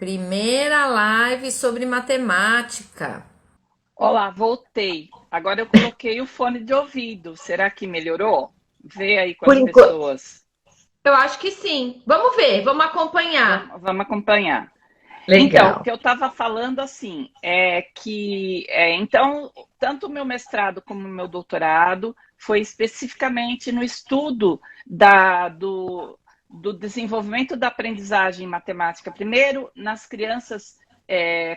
Primeira live sobre matemática. Olá, voltei. Agora eu coloquei o fone de ouvido. Será que melhorou? Vê aí com Por as enquanto, pessoas. eu acho que sim. Vamos ver, vamos acompanhar. Vamos acompanhar. Então, o Legal. que eu estava falando assim é que então tanto o meu mestrado como o meu doutorado foi especificamente no estudo do desenvolvimento da aprendizagem em matemática, primeiro nas crianças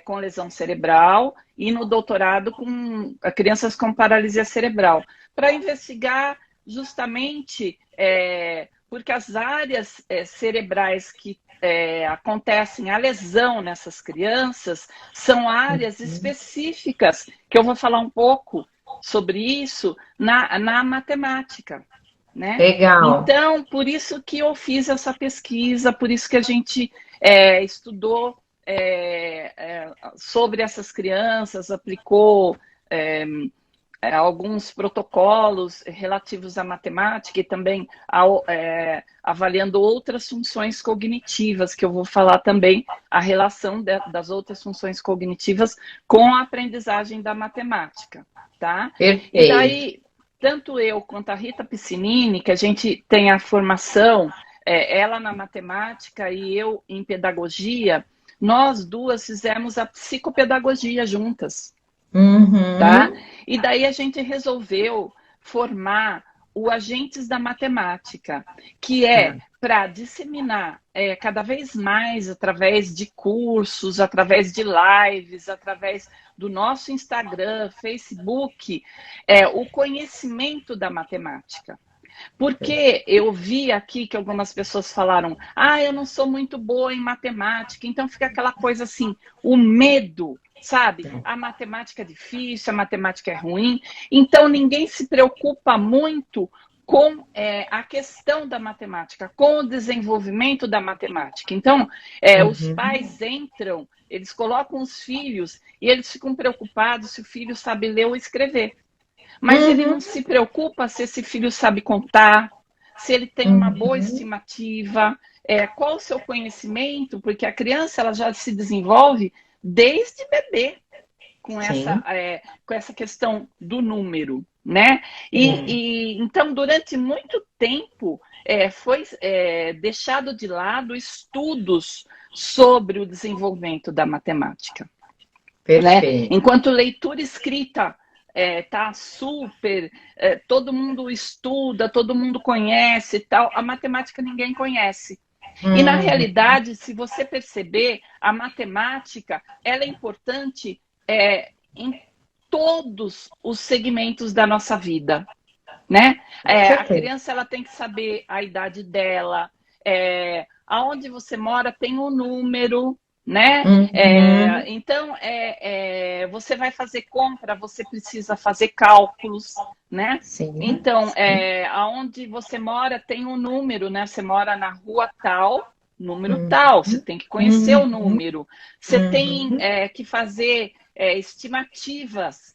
com lesão cerebral e no doutorado com crianças com paralisia cerebral, para investigar justamente porque as áreas cerebrais que acontecem a lesão nessas crianças são áreas específicas, que eu vou falar um pouco sobre isso na matemática, né? Legal. Então, por isso que eu fiz essa pesquisa, por isso que a gente estudou sobre essas crianças, aplicou é, alguns protocolos relativos à matemática e também avaliando outras funções cognitivas, que eu vou falar também a relação das outras funções cognitivas com a aprendizagem da matemática, tá? E Perfeito. daí, tanto eu quanto a Rita Piscinini, que a gente tem a formação, ela na matemática e eu em pedagogia, nós duas fizemos a psicopedagogia juntas, tá? Uhum. E daí a gente resolveu formar o Agentes da Matemática, que Tá. é para disseminar cada vez mais através de cursos, através de lives, através do nosso Instagram, Facebook, o conhecimento da matemática. Porque eu vi aqui que algumas pessoas falaram: ah, eu não sou muito boa em matemática, então fica aquela coisa assim, o medo, sabe? A matemática é difícil, a matemática é ruim, então ninguém se preocupa muito com a questão da matemática, com o desenvolvimento da matemática. Então, os Uhum. pais entram, eles colocam os filhos e eles ficam preocupados se o filho sabe ler ou escrever. Mas ele Uhum. não se preocupa se esse filho sabe contar, se ele tem uma boa Uhum. estimativa, qual o seu conhecimento, porque a criança ela já se desenvolve desde bebê Sim. com essa questão do número, né? Sim. Então, durante muito tempo, foi deixado de lado estudos sobre o desenvolvimento da matemática, né? Perfeito. Enquanto leitura escrita tá super, todo mundo estuda, todo mundo conhece e tal, a matemática ninguém conhece. E na Uhum. realidade, se você perceber, a matemática ela é importante em todos os segmentos da nossa vida, né? Com A certeza. criança ela tem que saber a idade dela, aonde você mora tem um número, né? Uhum. Então, você vai fazer compra, você precisa fazer cálculos, né? Sim. Então, Sim. aonde você mora tem um número, né? Você mora na rua tal, número Uhum. tal, você tem que conhecer o Uhum. número. Você tem Uhum. que fazer estimativas,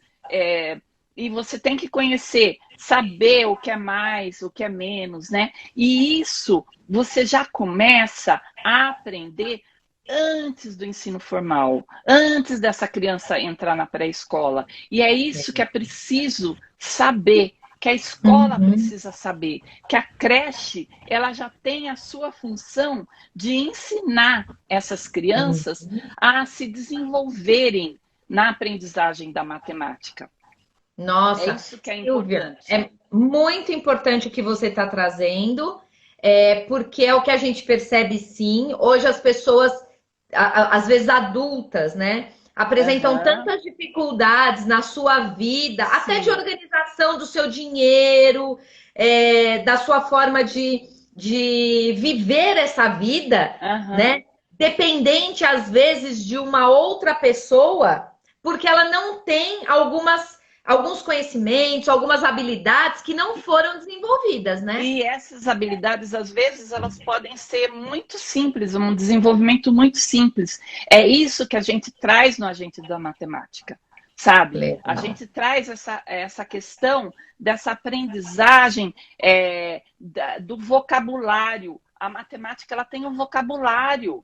e você tem que conhecer, saber o que é mais, o que é menos, né? E isso você já começa a aprender antes do ensino formal, antes dessa criança entrar na pré-escola. E é isso que é preciso saber, que a escola Uhum. precisa saber, que a creche ela já tem a sua função de ensinar essas crianças Uhum. a se desenvolverem na aprendizagem da matemática. É Nossa, isso que é Silvia, importante. é muito importante o que você está trazendo, porque é o que a gente percebe sim. Hoje as pessoas, às vezes adultas, né, apresentam Aham. tantas dificuldades na sua vida, até de Sim. organização do seu dinheiro, da sua forma de viver essa vida, Aham. né? Dependente às vezes de uma outra pessoa, porque ela não tem alguns conhecimentos, algumas habilidades que não foram desenvolvidas, né? E essas habilidades, às vezes, elas podem ser muito simples, um desenvolvimento muito simples. É isso que a gente traz no Agente da Matemática, sabe? A Legal. gente traz essa questão dessa aprendizagem do vocabulário. A matemática ela tem um vocabulário.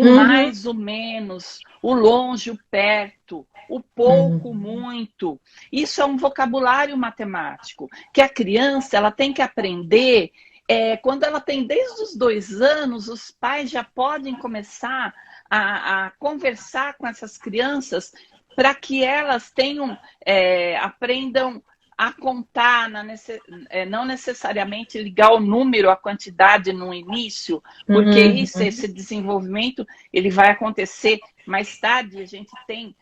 o mais, o menos, o longe, o perto, o pouco, o muito. Isso é um vocabulário matemático que a criança ela tem que aprender. Quando ela tem desde os 2 anos, os pais já podem começar a conversar com essas crianças para que elas aprendam a contar, não necessariamente ligar o número, a quantidade no início, porque esse desenvolvimento ele vai acontecer mais tarde. A gente tem,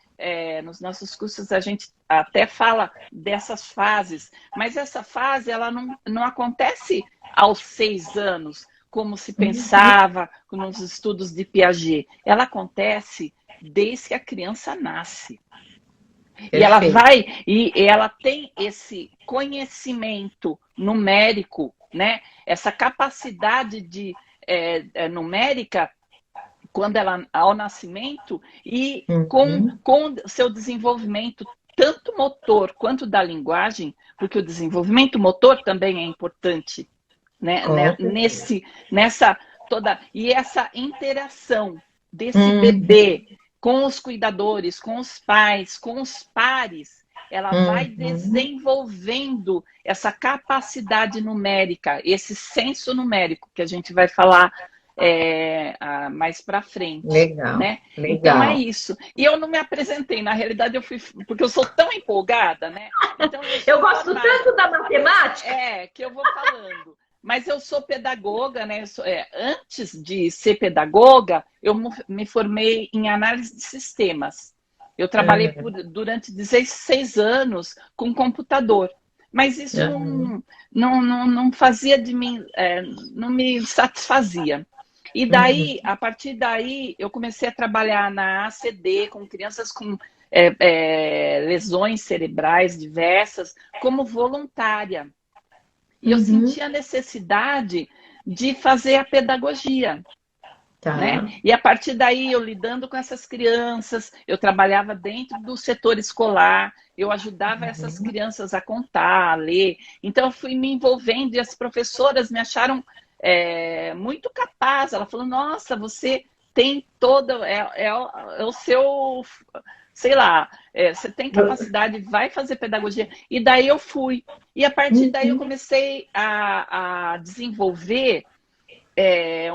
nos nossos cursos, a gente até fala dessas fases, mas essa fase ela não acontece aos 6 anos, como se pensava nos estudos de Piaget. Ela acontece desde que a criança nasce. Perfeito. E ela tem esse conhecimento numérico, né? Essa capacidade de numérica quando ela ao nascimento e com seu desenvolvimento tanto motor quanto da linguagem, porque o desenvolvimento motor também é importante, né? Nessa toda e essa interação desse bebê com os cuidadores, com os pais, com os pares, ela vai desenvolvendo essa capacidade numérica, esse senso numérico que a gente vai falar mais para frente. Legal, né? Legal. Então é isso. E eu não me apresentei, na realidade eu fui, porque eu sou tão empolgada, né? Então, eu gosto tanto da matemática. Que eu vou falando. Mas eu sou pedagoga, né? Antes de ser pedagoga, eu me formei em análise de sistemas. Eu trabalhei durante 16 anos com computador. Mas isso não fazia de mim, não me satisfazia. E daí, a partir daí, eu comecei a trabalhar na ACD com crianças com lesões cerebrais diversas, como voluntária. E eu senti a necessidade de fazer a pedagogia. Tá. Né? E a partir daí, eu lidando com essas crianças, eu trabalhava dentro do setor escolar, eu ajudava essas crianças a contar, a ler. Então, eu fui me envolvendo e as professoras me acharam muito capaz. Ela falou, nossa, você tem todo... É o seu... Sei lá, você tem capacidade, vai fazer pedagogia. E daí eu fui. E a partir daí eu comecei a desenvolver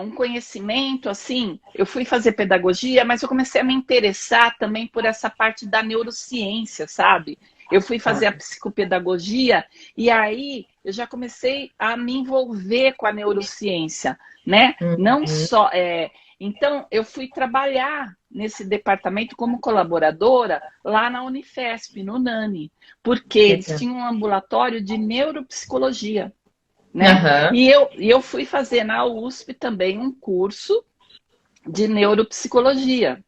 um conhecimento, assim, eu fui fazer pedagogia, mas eu comecei a me interessar também por essa parte da neurociência, sabe? Eu fui fazer a psicopedagogia e aí eu já comecei a me envolver com a neurociência, né? Não só... Então, eu fui trabalhar nesse departamento como colaboradora lá na Unifesp, no NANI, porque eles tinham um ambulatório de neuropsicologia, né? E eu fui fazer na USP também um curso de neuropsicologia,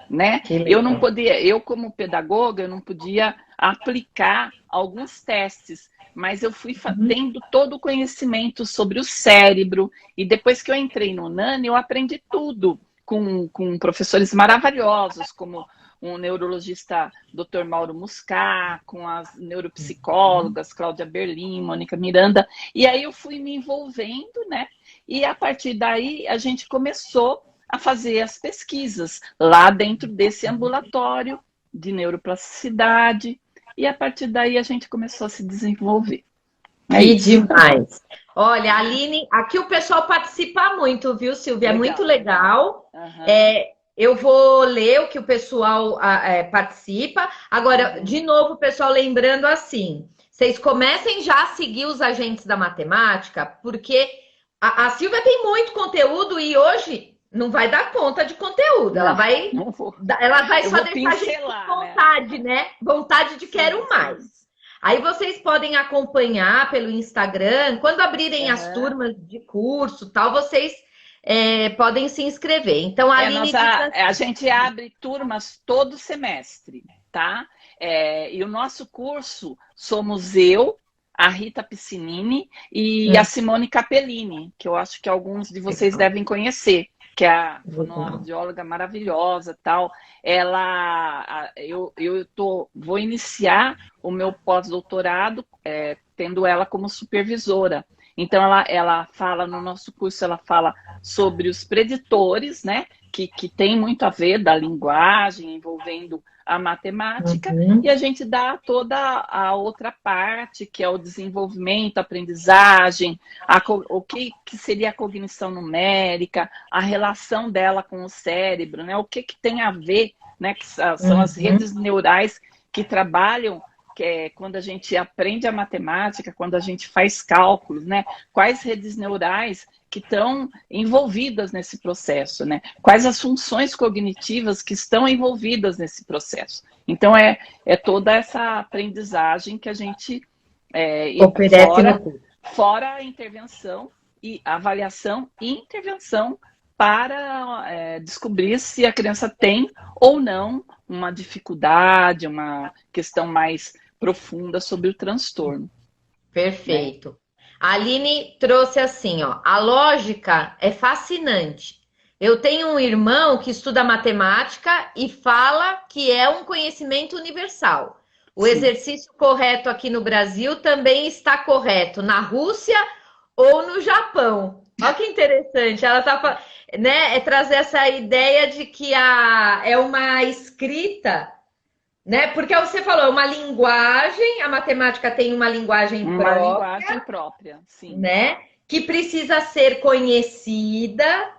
né? Eu não podia, eu como pedagoga, eu não podia aplicar alguns testes, mas eu fui tendo todo o conhecimento sobre o cérebro, e depois que eu entrei no NANI, eu aprendi tudo com professores maravilhosos, como um neurologista, Dr. Mauro Muscar, com as neuropsicólogas, Cláudia Berlim, Mônica Miranda, e aí eu fui me envolvendo, né? E a partir daí a gente começou a fazer as pesquisas lá dentro desse ambulatório de neuroplasticidade, e a partir daí a gente começou a se desenvolver. Que demais! Olha, Aline, aqui o pessoal participa muito, viu, Silvia? Legal. É muito legal. Eu vou ler o que o pessoal participa. Agora, de novo, o pessoal lembrando assim, vocês comecem já a seguir os agentes da matemática, porque a Silvia tem muito conteúdo e hoje não vai dar conta de conteúdo. Ela vai só deixar a gente com vontade, né? Vontade de quero mais. Aí vocês podem acompanhar pelo Instagram. Quando abrirem as turmas de curso, tal, vocês podem se inscrever. Então, a Aline... a gente abre turmas todo semestre, tá? E o nosso curso somos eu, a Rita Piscinini e a Simone Capellini, que eu acho que alguns de vocês devem conhecer, que é a fonoaudióloga maravilhosa, tal. Vou iniciar o meu pós-doutorado tendo ela como supervisora. Então, ela fala no nosso curso, ela fala sobre os preditores, né? que tem muito a ver da linguagem envolvendo a matemática, e a gente dá toda a outra parte, que é o desenvolvimento, a aprendizagem, o que seria a cognição numérica, a relação dela com o cérebro, né? O que tem a ver, né? Que são as redes neurais que trabalham, que é quando a gente aprende a matemática, quando a gente faz cálculos, né? Quais redes neurais que estão envolvidas nesse processo, né? Quais as funções cognitivas que estão envolvidas nesse processo. Então, é toda essa aprendizagem que a gente fora a intervenção e avaliação e intervenção para descobrir se a criança tem ou não uma dificuldade, uma questão mais profunda sobre o transtorno. Perfeito. Né? A Aline trouxe assim, ó, a lógica é fascinante. Eu tenho um irmão que estuda matemática e fala que é um conhecimento universal. O exercício correto aqui no Brasil também está correto na Rússia ou no Japão. Olha que interessante. Ela tá, né, trazer essa ideia de que é uma escrita, né? Porque você falou, uma linguagem, a matemática tem uma linguagem própria. Uma linguagem própria, sim. Né? Que precisa ser conhecida,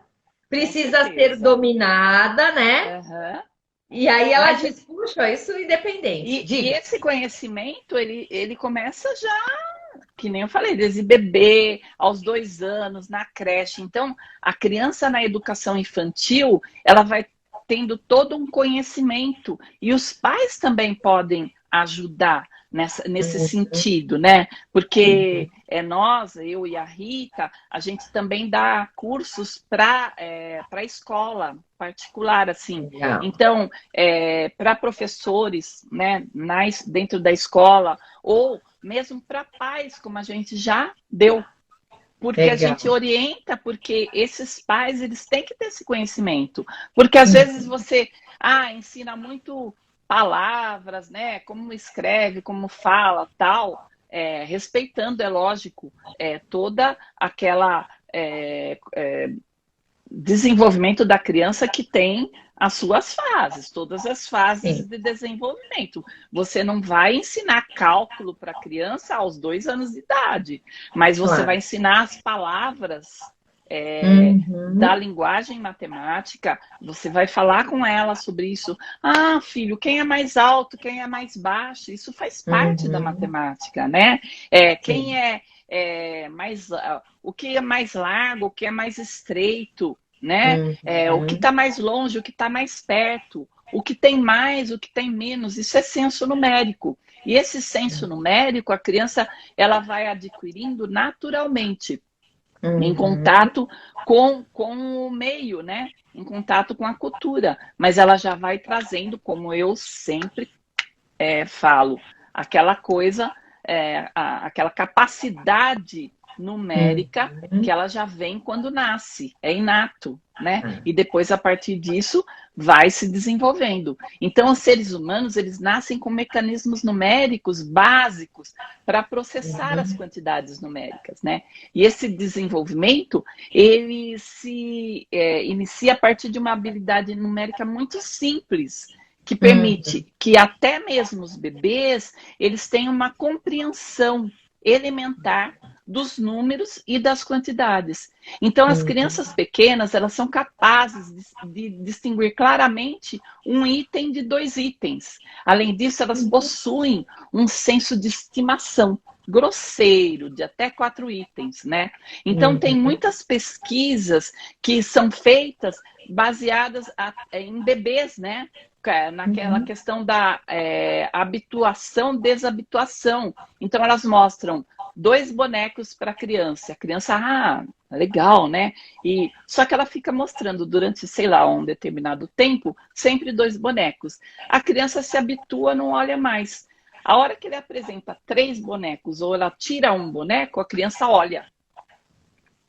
precisa ser dominada, né? E aí ela diz, puxa, isso é independente. E esse conhecimento, ele começa já, que nem eu falei, desde bebê, aos 2 anos, na creche. Então, a criança na educação infantil, ela vai tendo todo um conhecimento. E os pais também podem ajudar nesse sentido, né? Porque eu e a Rita, a gente também dá cursos para a escola particular, assim. Então, para professores, né, dentro da escola, ou mesmo para pais, como a gente já deu. Porque a gente orienta, porque esses pais, eles têm que ter esse conhecimento. Porque às vezes você ensina muito palavras, né? Como escreve, como fala, tal. Respeitando, é lógico, toda aquela desenvolvimento da criança que tem as suas fases, todas as fases de desenvolvimento. Você não vai ensinar cálculo para a criança aos 2 anos de idade, mas você vai ensinar as palavras da linguagem matemática, você vai falar com ela sobre isso. Ah, filho, quem é mais alto, quem é mais baixo, isso faz parte da matemática, né? Quem o que é mais largo, o que é mais estreito, né? O que está mais longe, o que está mais perto, o que tem mais, o que tem menos, isso é senso numérico. E esse senso numérico, a criança ela vai adquirindo naturalmente, em contato com o meio, né? Em contato com a cultura. Mas ela já vai trazendo, como eu sempre falo, aquela coisa, aquela capacidade numérica que ela já vem quando nasce, é inato, né? E depois, a partir disso, vai se desenvolvendo. Então, os seres humanos, eles nascem com mecanismos numéricos básicos para processar as quantidades numéricas, né? E esse desenvolvimento, ele se inicia a partir de uma habilidade numérica muito simples, que permite que até mesmo os bebês, eles tenham uma compreensão elementar dos números e das quantidades. Então, as crianças pequenas, elas são capazes de distinguir claramente um item de 2 itens. Além disso, elas possuem um senso de estimação grosseiro, de até 4 itens, né? Então, tem muitas pesquisas que são feitas baseadas em bebês, né? Naquela questão da habituação, desabituação. Então, elas mostram 2 bonecos para a criança. Legal, né? Só que ela fica mostrando durante, sei lá, um determinado tempo, sempre 2 bonecos. A criança se habitua, não olha mais. A hora que ele apresenta 3 bonecos ou ela tira um boneco, a criança olha.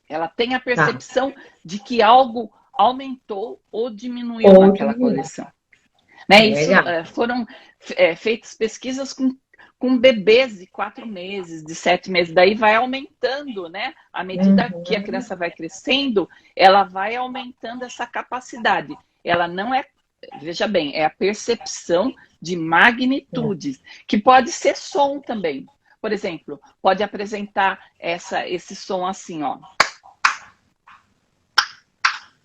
Ela tem a percepção de que algo aumentou ou diminuiu naquela coleção. Né? Isso, foram feitas pesquisas com bebês de 4 meses, de 7 meses. Daí vai aumentando, né? À medida que a criança vai crescendo, ela vai aumentando essa capacidade. Ela não é, veja bem, é a percepção de magnitudes, que pode ser som também. Por exemplo, pode apresentar esse som assim, ó.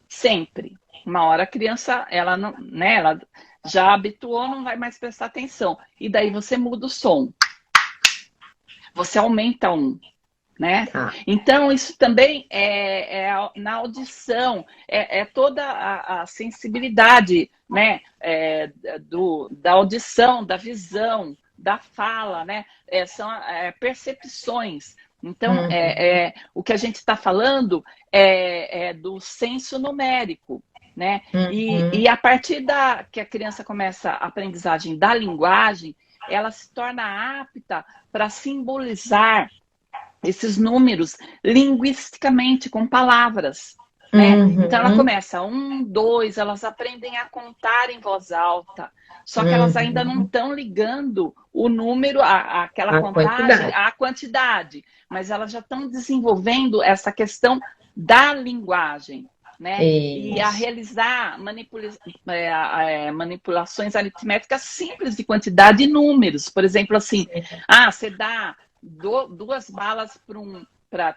Sempre. Uma hora a criança, ela não, né? Ela já habituou, não vai mais prestar atenção. E daí você muda o som. Você aumenta um, né? Então, isso também é na audição, é toda a sensibilidade, né? Da audição, da visão, da fala, né? São percepções. Então, o que a gente está falando é do senso numérico, né? E a partir que a criança começa a aprendizagem da linguagem, ela se torna apta para simbolizar esses números linguisticamente, com palavras, né? Então, ela começa 1, 2, elas aprendem a contar em voz alta, só que elas ainda não estão ligando o número, aquela contagem, à quantidade, mas elas já estão desenvolvendo essa questão da linguagem, né? E a realizar manipulações aritméticas simples de quantidade e números. Por exemplo, assim, você dá 2 balas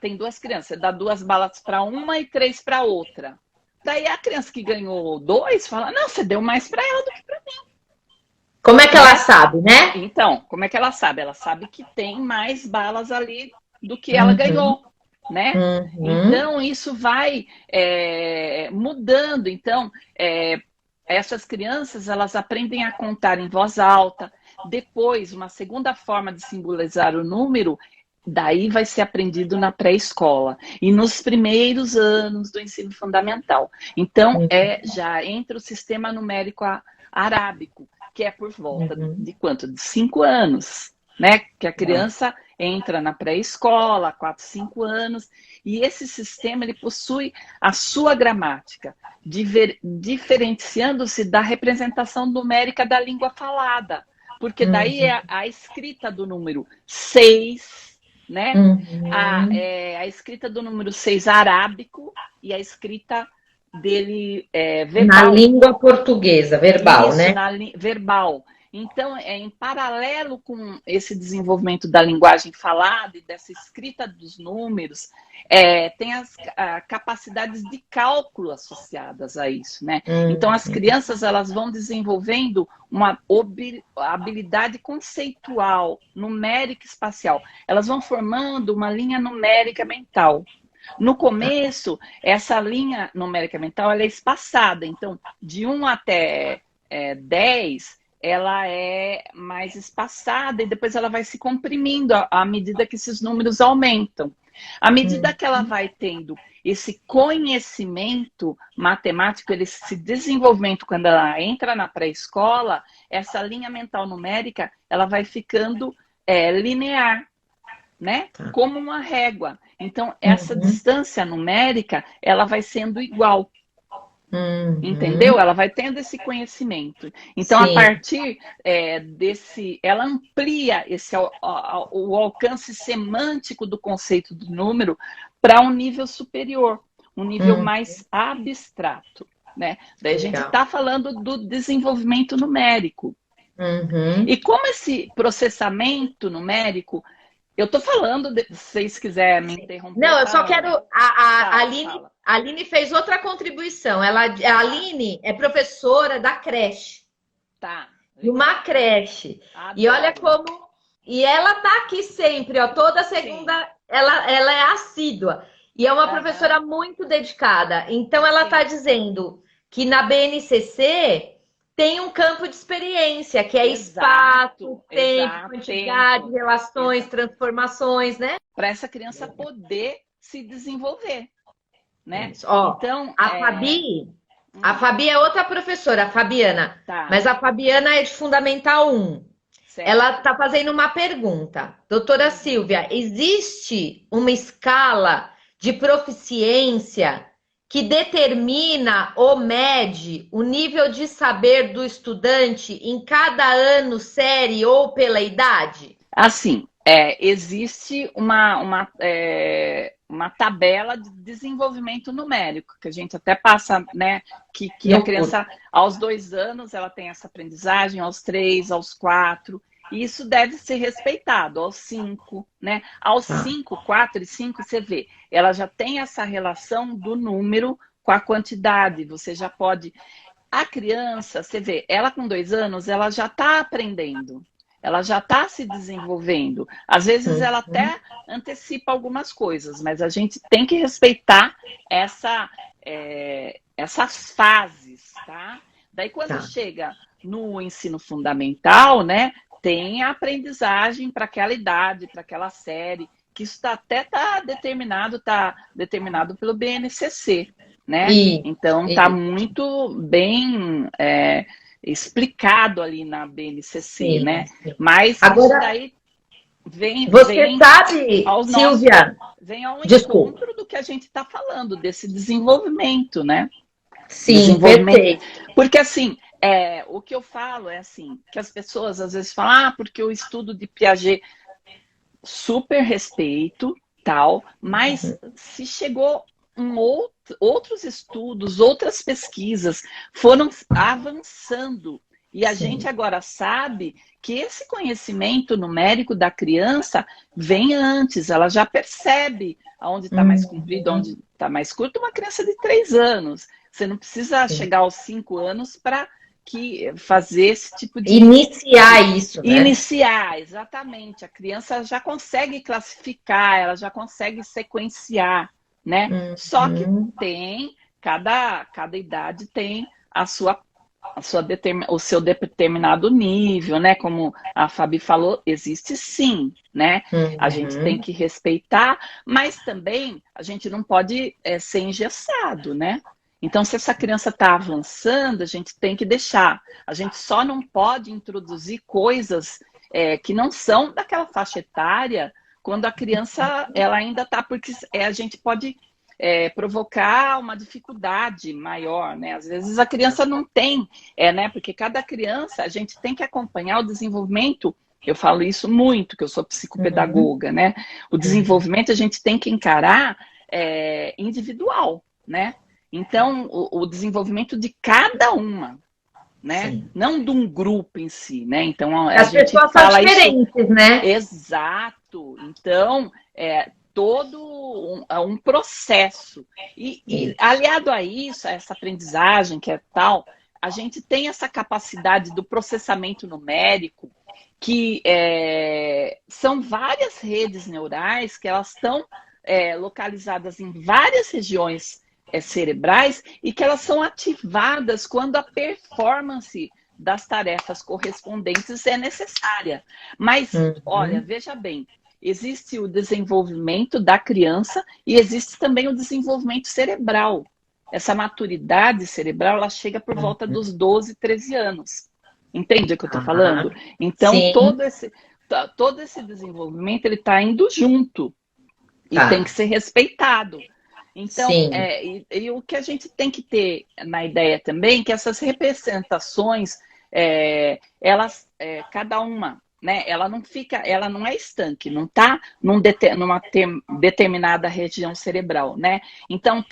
tem 2 crianças, você dá 2 balas para uma e 3 para outra. Daí a criança que ganhou 2 fala, não, você deu mais para ela do que para mim. Como é que ela sabe, né? Então, como é que ela sabe? Ela sabe que tem mais balas ali do que ela ganhou, né? Então, isso vai mudando. Então, essas crianças, elas aprendem a contar em voz alta. Depois, uma segunda forma de simbolizar o número, daí vai ser aprendido na pré-escola e nos primeiros anos do ensino fundamental. Então, já entra o sistema numérico arábico, que é por volta de quanto? De 5 anos, né? Que a criança entra na pré-escola, 4, 5 anos, e esse sistema ele possui a sua gramática, diferenciando-se da representação numérica da língua falada, porque daí é a escrita do número 6, né? A escrita do número 6 arábico e a escrita dele verbal. Na língua portuguesa, verbal, isso, né? Verbal. Então, em paralelo com esse desenvolvimento da linguagem falada e dessa escrita dos números, tem as capacidades de cálculo associadas a isso, né? Então, as crianças elas vão desenvolvendo uma habilidade conceitual, numérica e espacial. Elas vão formando uma linha numérica mental. No começo, essa linha numérica mental ela é espaçada. Então, de 1 até 10, ela é mais espaçada e depois ela vai se comprimindo à medida que esses números aumentam. À medida que ela vai tendo esse conhecimento matemático, esse desenvolvimento, quando ela entra na pré-escola, essa linha mental numérica ela vai ficando linear, né? Como uma régua. Então, essa distância numérica, ela vai sendo igual. Entendeu? Ela vai tendo esse conhecimento. Então, a partir ela amplia o alcance semântico do conceito do número para um nível superior, um nível mais abstrato, né? Daí a gente está falando do desenvolvimento numérico. E como esse processamento numérico, eu estou falando, se vocês quiserem me interromper. Não, eu só quero. A Aline fez outra contribuição. A Aline é professora da creche. Tá. De uma creche. Adoro. E olha como. E ela tá aqui sempre, ó. Toda segunda ela é assídua. E é uma professora muito dedicada. Então ela está dizendo que na BNCC tem um campo de experiência, que é espaço, tempo, quantidade, relações, transformações, né? Para essa criança poder se desenvolver, né? Ó, então, a Fabi é outra professora, a Fabiana. Mas a Fabiana é de Fundamental 1. Certo. Ela está fazendo uma pergunta. Doutora Silvia, existe uma escala de proficiência que determina ou mede o nível de saber do estudante em cada ano, série ou pela idade? Assim, existe uma tabela de desenvolvimento numérico, que a gente até passa, né? Que a criança, aos 2 anos, ela tem essa aprendizagem, aos 3, aos 4, e isso deve ser respeitado, aos 5, né? Aos 5, 4 e 5, você vê, ela já tem essa relação do número com a quantidade, você já pode... A criança, você vê, ela com 2 anos, ela já está aprendendo. Ela já está se desenvolvendo. Às vezes ela até antecipa algumas coisas, mas a gente tem que respeitar essas fases, tá? Daí quando chega no ensino fundamental, né, tem a aprendizagem para aquela idade, para aquela série, que isso está determinado pelo BNCC, né? Então está muito bem... explicado ali na BNCC, né? Mas agora, isso daí vem sabe, Silvia, vem ao encontro do que a gente está falando, desse desenvolvimento, né? Sim, perfeito. Porque assim, o que eu falo é assim, que as pessoas às vezes falam, porque o estudo de Piaget, super respeito, tal, mas se chegou outros estudos, outras pesquisas foram avançando. E a gente agora sabe que esse conhecimento numérico da criança vem antes, ela já percebe aonde está mais comprido, onde está mais curto, uma criança de 3 anos. Você não precisa chegar aos 5 anos para fazer esse tipo de... Iniciar isso, né? Iniciar, exatamente. A criança já consegue classificar, ela já consegue sequenciar, né? Só que cada idade tem o seu determinado nível, né? Como a Fabi falou, existe sim, né? A gente tem que respeitar, mas também a gente não pode ser engessado, né? Então, se essa criança está avançando, a gente tem que deixar. A gente só não pode introduzir coisas que não são daquela faixa etária quando a criança ela ainda está, porque a gente pode provocar uma dificuldade maior, né? Às vezes a criança não tem, né? Porque cada criança, a gente tem que acompanhar o desenvolvimento. Eu falo isso muito, que eu sou psicopedagoga, né? O desenvolvimento a gente tem que encarar individual, né? Então, o desenvolvimento de cada uma, né? Sim. Não de um grupo em si, né? Então, as pessoas são diferentes, né? Exato. Então, todo um processo. E aliado a isso, a essa aprendizagem que é tal, a gente tem essa capacidade do processamento numérico, que são várias redes neurais que elas estão localizadas em várias regiões cerebrais e que elas são ativadas quando a performance das tarefas correspondentes é necessária. Mas, olha, veja bem, existe o desenvolvimento da criança e existe também o desenvolvimento cerebral. Essa maturidade cerebral, ela chega por volta dos 12, 13 anos. Entende o que eu estou falando? Então, todo esse desenvolvimento, ele está indo junto. E tem que ser respeitado. Então, e o que a gente tem que ter na ideia também, que essas representações, elas, cada uma, né, ela não é estanque, não está numa determinada região cerebral, né? Então,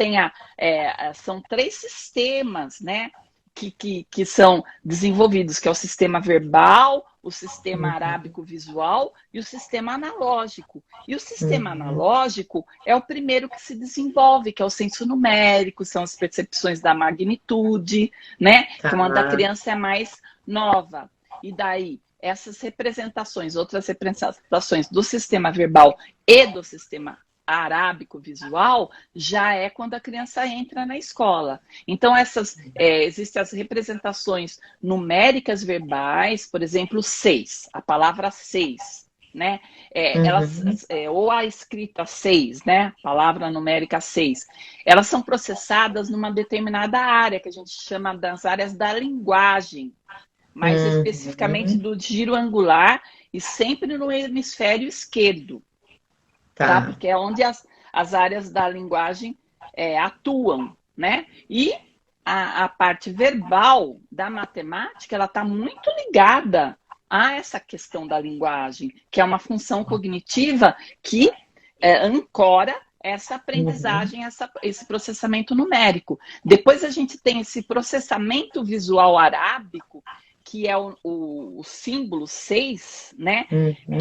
são 3 sistemas, né, que são desenvolvidos, que é o sistema verbal, o sistema arábico visual e o sistema analógico. E o sistema analógico é o primeiro que se desenvolve, que é o senso numérico, são as percepções da magnitude, né? Quando a criança é mais nova. E daí, essas representações, outras representações do sistema verbal e do sistema arábico visual, já é quando a criança entra na escola. Então, existem as representações numéricas verbais, por exemplo, 6, a palavra 6, né? Ou a escrita 6, né? Palavra numérica 6. Elas são processadas numa determinada área, que a gente chama das áreas da linguagem, mais especificamente do giro angular e sempre no hemisfério esquerdo. Tá? Porque é onde as áreas da linguagem atuam, né? E a parte verbal da matemática, ela está muito ligada há essa questão da linguagem, que é uma função cognitiva que ancora essa aprendizagem, esse processamento numérico. Depois a gente tem esse processamento visual arábico, que é o símbolo 6, né?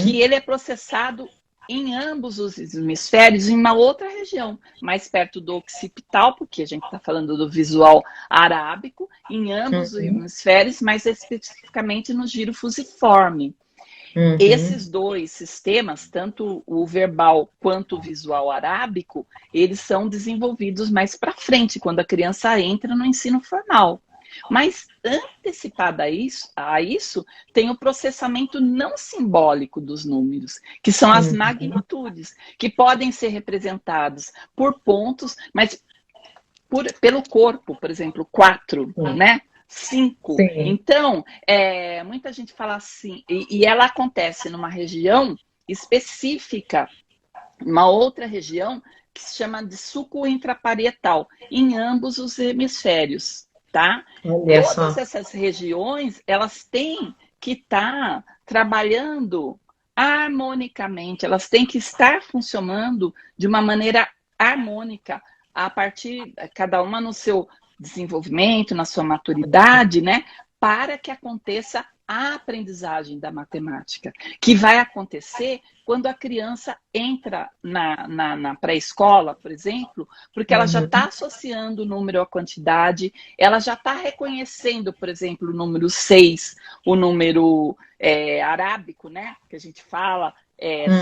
Que ele é processado em ambos os hemisférios, em uma outra região, mais perto do occipital, porque a gente está falando do visual arábico, em ambos os hemisférios, mais especificamente no giro fusiforme. Esses dois sistemas, tanto o verbal quanto o visual arábico, eles são desenvolvidos mais para frente, quando a criança entra no ensino formal. Mas antecipada a isso, tem o processamento não simbólico dos números, que são as magnitudes, que podem ser representados por pontos, mas pelo corpo, por exemplo, 4, né? 5. Sim. Então, muita gente fala assim, e ela acontece numa região específica, uma outra região que se chama de sulco intraparietal, em ambos os hemisférios, tá? Todas essas regiões, elas têm que estar trabalhando harmonicamente, elas têm que estar funcionando de uma maneira harmônica, a partir, cada uma no seu desenvolvimento, na sua maturidade, né? Para que aconteça a aprendizagem da matemática, que vai acontecer quando a criança entra na pré-escola, por exemplo, porque ela já está associando o número à quantidade, ela já está reconhecendo, por exemplo, o número 6, o número arábico, né? Que a gente fala,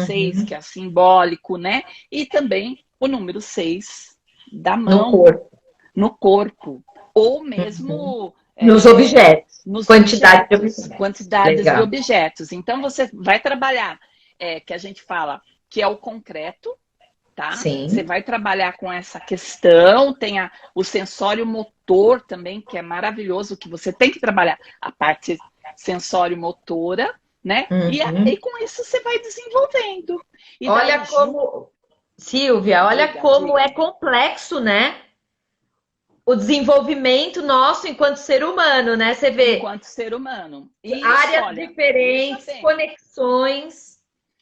6, que é simbólico, né? E também o número 6 da mão. No corpo. Ou mesmo... nos objetos. Quantidades de objetos. Então, você vai trabalhar, que a gente fala que é o concreto, tá? Sim. Você vai trabalhar com essa questão, tem o sensório motor também, que é maravilhoso, que você tem que trabalhar a parte sensório-motora, né? E aí, com isso, você vai desenvolvendo. E olha daí, como... Silvia, olha como é complexo, né? O desenvolvimento nosso enquanto ser humano, né? Você vê. Enquanto ser humano. Isso, áreas diferentes, conexões.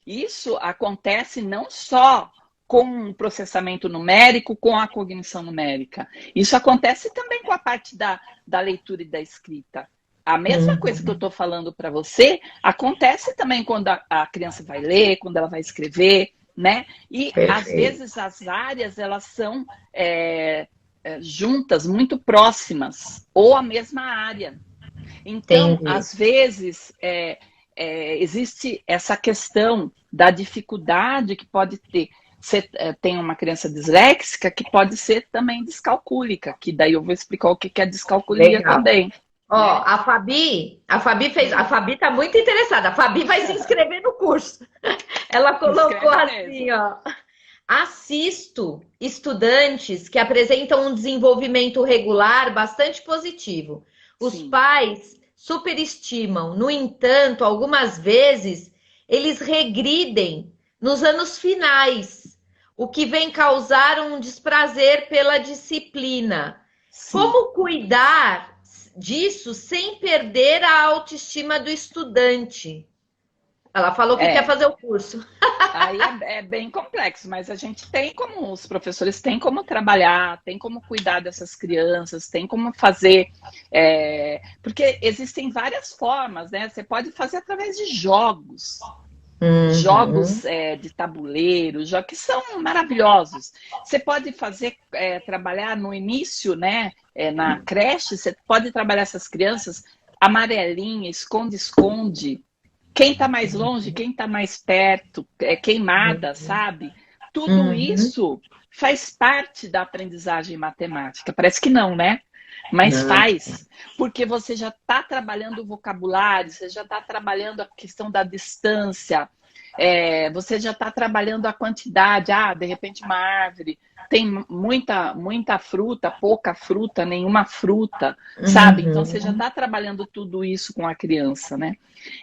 Isso acontece não só com o processamento numérico, com a cognição numérica. Isso acontece também com a parte da leitura e da escrita. A mesma coisa que eu estou falando para você acontece também quando a criança vai ler, quando ela vai escrever, né? E às vezes as áreas elas são juntas, muito próximas, ou a mesma área. Então, entendi. Às vezes, existe essa questão da dificuldade que pode ter. Você tem uma criança disléxica que pode ser também descalcúlica, que daí eu vou explicar o que é descalculia. Legal. Também. Ó, a Fabi tá muito interessada. A Fabi vai se inscrever no curso. Ela colocou assim, ó. Assisto estudantes que apresentam um desenvolvimento regular bastante positivo. Os pais superestimam, no entanto, algumas vezes eles regridem nos anos finais, o que vem causar um desprazer pela disciplina. Sim. Como cuidar disso sem perder a autoestima do estudante? Ela falou que quer fazer o curso. Aí é bem complexo, mas a gente tem como, os professores têm como trabalhar, tem como cuidar dessas crianças, tem como fazer, porque existem várias formas, né? Você pode fazer através de jogos, jogos de tabuleiro, jogos que são maravilhosos. Você pode fazer, trabalhar no início, né? Na creche, você pode trabalhar essas crianças amarelinha, esconde-esconde. Quem está mais longe, quem está mais perto, queimada, sabe? Tudo isso faz parte da aprendizagem matemática. Parece que não, né? Mas faz, porque você já está trabalhando o vocabulário, você já está trabalhando a questão da distância, você já está trabalhando a quantidade. De repente uma árvore tem muita fruta, pouca fruta, nenhuma fruta, sabe? Então você já está trabalhando tudo isso com a criança, né?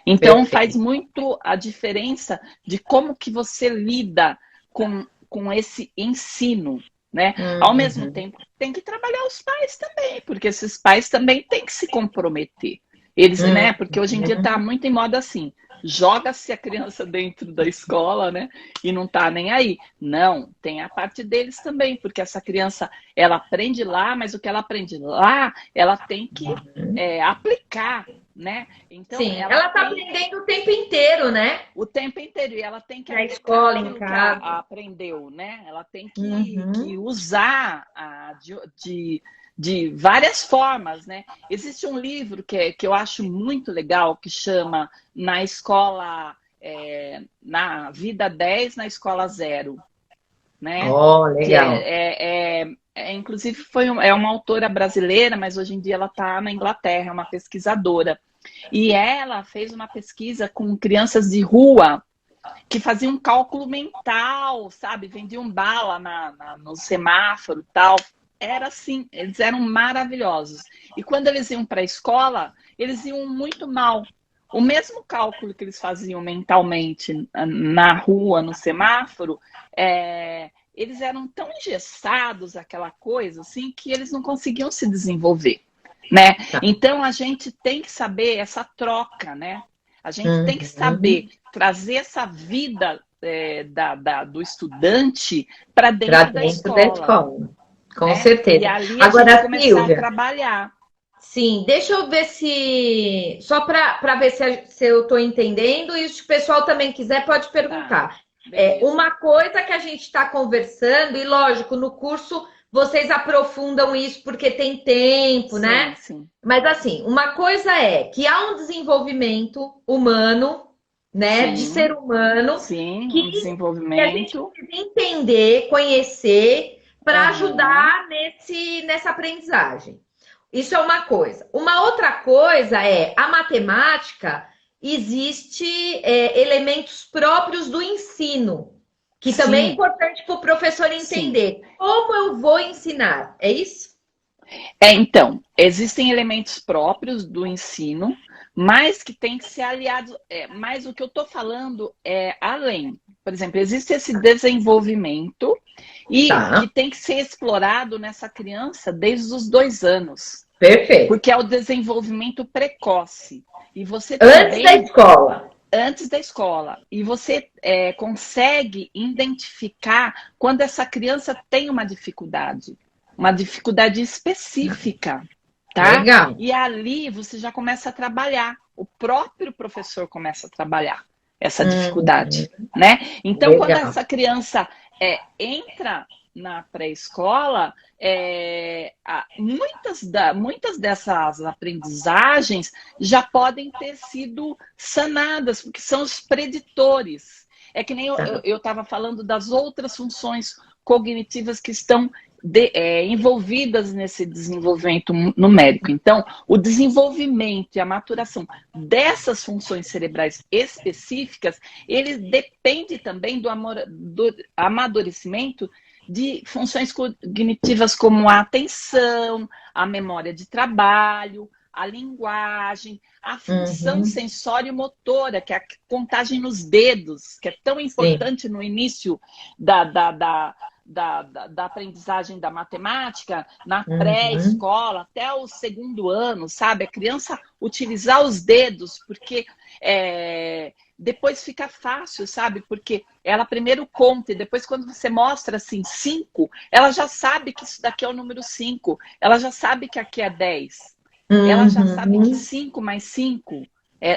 Então faz muito a diferença de como que você lida com esse ensino, né? Ao mesmo tempo, tem que trabalhar os pais também, porque esses pais também têm que se comprometer. Eles, né? Porque hoje em dia está muito em moda assim. Joga-se a criança dentro da escola, né? E não tá nem aí. Não, tem a parte deles também, porque essa criança, ela aprende lá, mas o que ela aprende lá, ela tem que aplicar, né? Então, Sim, ela está aprendendo o tempo inteiro, né? O tempo inteiro. E ela tem que Na aplicar escola, em aquilo que casa. aprendeu, né? Ela tem que usar de várias formas, né? Existe um livro que eu acho muito legal, que chama Na Escola, na Vida 10, na Escola 0, né? Oh, Que legal. inclusive é uma autora brasileira, mas hoje em dia ela está na Inglaterra, é uma pesquisadora. E ela fez uma pesquisa com crianças de rua que faziam um cálculo mental, sabe? Vendiam bala no semáforo e tal. Era assim, eles eram maravilhosos. E quando eles iam para a escola, eles iam muito mal. O mesmo cálculo que eles faziam mentalmente na rua, no semáforo, eles eram tão engessados, aquela coisa, assim, que eles não conseguiam se desenvolver, né? Então, a gente tem que saber essa troca, né? A gente tem que saber trazer essa vida do estudante para dentro da escola. Com certeza. E ali Agora, a gente começar Silvia, a trabalhar. sim, deixa eu ver se. Só para ver se eu estou entendendo, e se o pessoal também quiser, pode perguntar. Uma coisa que a gente está conversando, e lógico, no curso vocês aprofundam isso porque tem tempo, né? Sim. Mas assim, uma coisa é que há um desenvolvimento humano, né? Sim. De ser humano, Sim, que um desenvolvimento. a gente precisa entender, conhecer, para ajudar nessa aprendizagem. Isso é uma coisa. Uma outra coisa é a matemática, existe elementos próprios do ensino, que também é importante para o professor entender. Como eu vou ensinar? É isso? Então, existem elementos próprios do ensino, mas que tem que ser aliados. Mas o que eu estou falando é além. Por exemplo, existe esse desenvolvimento e que tem que ser explorado nessa criança desde os 2 anos. Perfeito. Porque é o desenvolvimento precoce. E você antes da escola. Antes da escola. E você consegue identificar quando essa criança tem uma dificuldade específica, tá? Legal. E ali você já começa a trabalhar. O próprio professor começa a trabalhar essa dificuldade, né? Então, legal. quando essa criança entra na pré-escola, muitas dessas aprendizagens já podem ter sido sanadas, porque são os preditores. É que nem eu estava falando das outras funções cognitivas que estão envolvidas nesse desenvolvimento numérico. Então, o desenvolvimento e a maturação dessas funções cerebrais específicas, ele depende também do amadurecimento de funções cognitivas como a atenção, a memória de trabalho, a linguagem, a função sensório-motora, que é a contagem nos dedos, que é tão importante no início da aprendizagem da matemática, na pré-escola, até o 2º ano, sabe? A criança utilizar os dedos, porque depois fica fácil, sabe? Porque ela primeiro conta, e depois quando você mostra, assim, 5, ela já sabe que isso daqui é o número 5, ela já sabe que aqui é 10, ela já sabe que 5 mais 5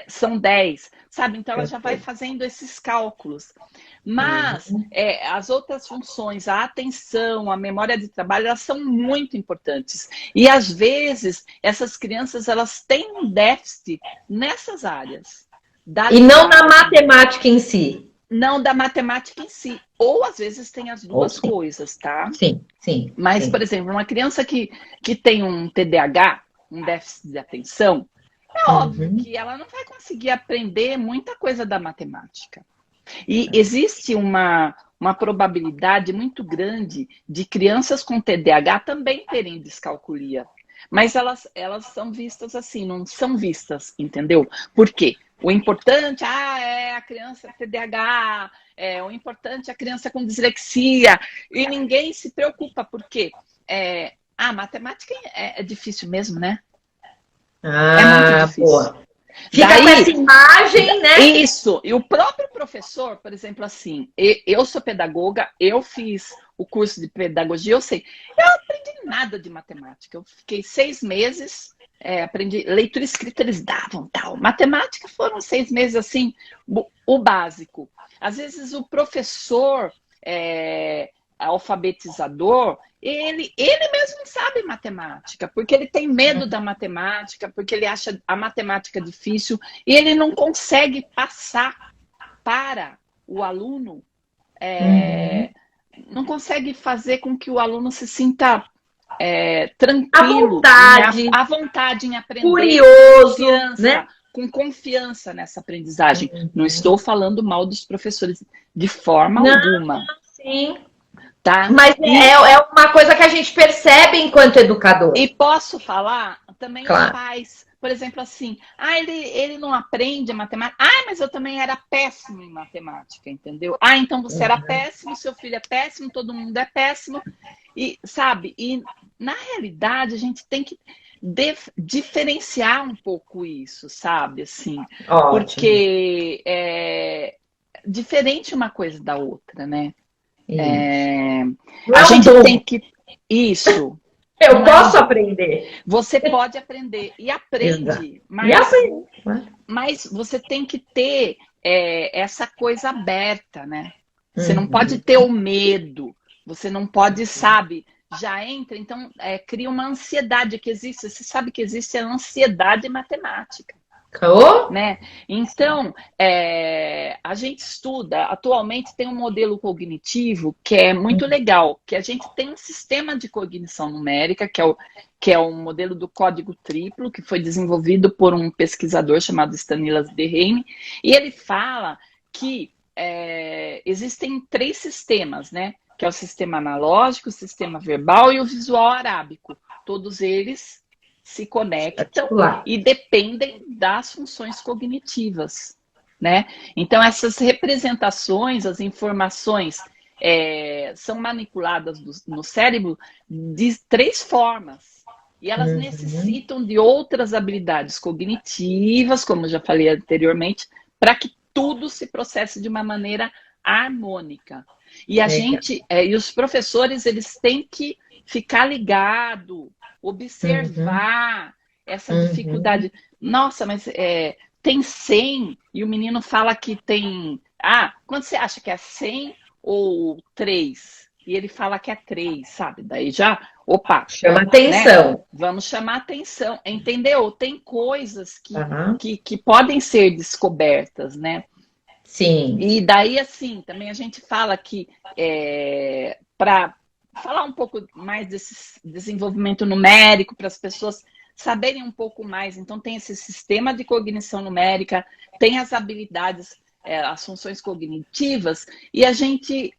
são 10, sabe? Então, ela já vai fazendo esses cálculos. Mas as outras funções, a atenção, a memória de trabalho, elas são muito importantes. E, às vezes, essas crianças, elas têm um déficit nessas áreas. E não na matemática em si. Não da matemática em si. Ou, às vezes, tem as duas coisas, tá? Sim. Mas, por exemplo, uma criança que tem um TDAH, um déficit de atenção, é óbvio que ela não vai conseguir aprender muita coisa da matemática. E existe uma probabilidade muito grande de crianças com TDAH também terem descalculia. Mas elas são vistas assim, não são vistas, entendeu? Por quê? O importante é a criança TDAH, o importante é a criança com dislexia, e ninguém se preocupa, porque matemática é difícil mesmo, né? É muito difícil. Boa. Fica com essa imagem, né? Isso. E o próprio professor, por exemplo, assim, eu sou pedagoga, eu fiz o curso de pedagogia, eu sei. Eu não aprendi nada de matemática. Eu fiquei 6 meses, aprendi leitura e escrita, eles davam tal. Matemática foram 6 meses, assim, o básico. Às vezes o professor alfabetizador, ele mesmo não sabe matemática, porque ele tem medo da matemática, porque ele acha a matemática difícil, e ele não consegue passar para o aluno, não consegue fazer com que o aluno se sinta tranquilo, à vontade em aprender, curioso, né? Com confiança nessa aprendizagem. Não estou falando mal dos professores de forma alguma. Sim. Tá? Mas é uma coisa que a gente percebe enquanto educador. E posso falar também os pais. Por exemplo, assim, ele não aprende matemática. Mas eu também era péssimo em matemática, entendeu? Então você era péssimo, seu filho é péssimo, todo mundo é péssimo. E, sabe? E, na realidade, a gente tem que diferenciar um pouco isso, sabe? Assim, porque é diferente uma coisa da outra, né? A gente tem que... Isso. Eu posso aprender. Você pode aprender. E aprende. Mas você tem que ter essa coisa aberta, né? Você não pode ter o medo. Você não pode, sabe... Já entra, então cria uma ansiedade que existe. Você sabe que existe a ansiedade matemática. Né? Então, a gente estuda, atualmente tem um modelo cognitivo que é muito legal, que a gente tem um sistema de cognição numérica, que é o modelo do código triplo, que foi desenvolvido por um pesquisador chamado Stanislas Dehaene, e ele fala que existem 3 sistemas, né? Que é o sistema analógico, o sistema verbal e o visual arábico. Todos eles se conectam e dependem das funções cognitivas, né? Então, essas representações, as informações são manipuladas no cérebro de 3 formas. E elas necessitam de outras habilidades cognitivas, como eu já falei anteriormente, para que tudo se processe de uma maneira harmônica. E a gente, e os professores, eles têm que ficar ligado, observar essa dificuldade. Nossa, mas tem 100 e o menino fala que tem... quando você acha que é 100 ou 3? E ele fala que é 3, sabe? Daí já, chama atenção. Né? Vamos chamar atenção, entendeu? Tem coisas que podem ser descobertas, né? Sim. E daí, assim, também a gente fala que para falar um pouco mais desse desenvolvimento numérico, para as pessoas saberem um pouco mais. Então, tem esse sistema de cognição numérica, tem as habilidades, as funções cognitivas, e a gente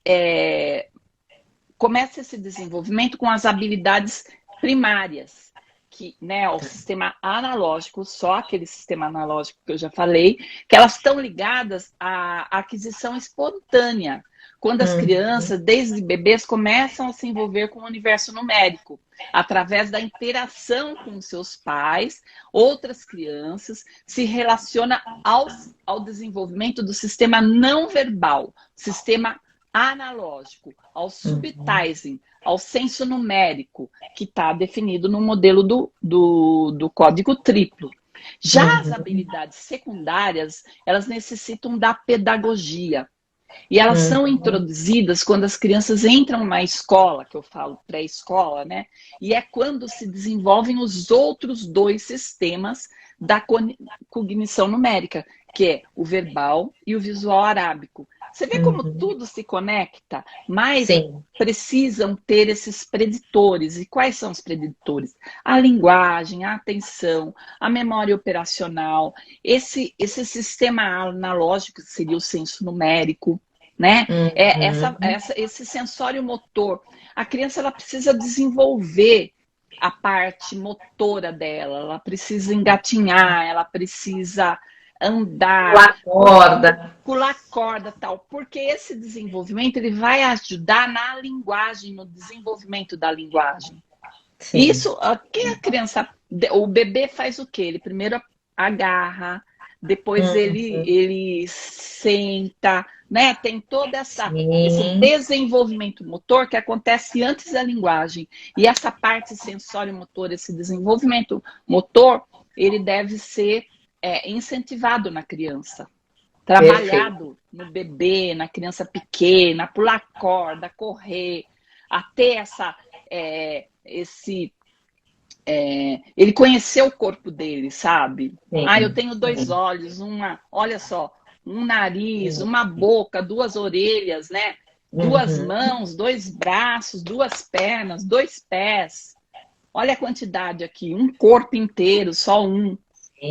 começa esse desenvolvimento com as habilidades primárias, que, né, o sistema analógico, só aquele sistema analógico que eu já falei, que elas estão ligadas à aquisição espontânea. Quando as crianças, desde bebês, começam a se envolver com o universo numérico, através da interação com seus pais, outras crianças, se relaciona ao desenvolvimento do sistema não verbal, sistema analógico, ao subtizing, ao senso numérico, que está definido no modelo do código triplo. Já as habilidades secundárias, elas necessitam da pedagogia. E elas são introduzidas quando as crianças entram na escola, que eu falo pré-escola, né? E é quando se desenvolvem os outros 2 sistemas da cognição numérica, que é o verbal e o visual arábico. Você vê como tudo se conecta, mas precisam ter esses preditores. E quais são os preditores? A linguagem, a atenção, a memória operacional, esse sistema analógico, que seria o senso numérico, né? Esse sensório motor. A criança ela precisa desenvolver a parte motora dela, ela precisa engatinhar, ela precisa andar, pular corda, tal, porque esse desenvolvimento ele vai ajudar na linguagem, no desenvolvimento da linguagem. Sim. Isso, que a criança O bebê faz o quê? Ele primeiro agarra, depois ele senta, né? Tem todo esse desenvolvimento motor que acontece antes da linguagem. E essa parte sensório-motor, esse desenvolvimento motor, ele deve ser incentivado na criança. Trabalhado no bebê, na criança pequena, pular corda, correr, até ele conhecer o corpo dele, sabe? Eu tenho 2 olhos, olha só, um nariz, uma boca, 2 orelhas, né? 2 mãos, 2 braços, 2 pernas, 2 pés. Olha a quantidade aqui, um corpo inteiro, só um.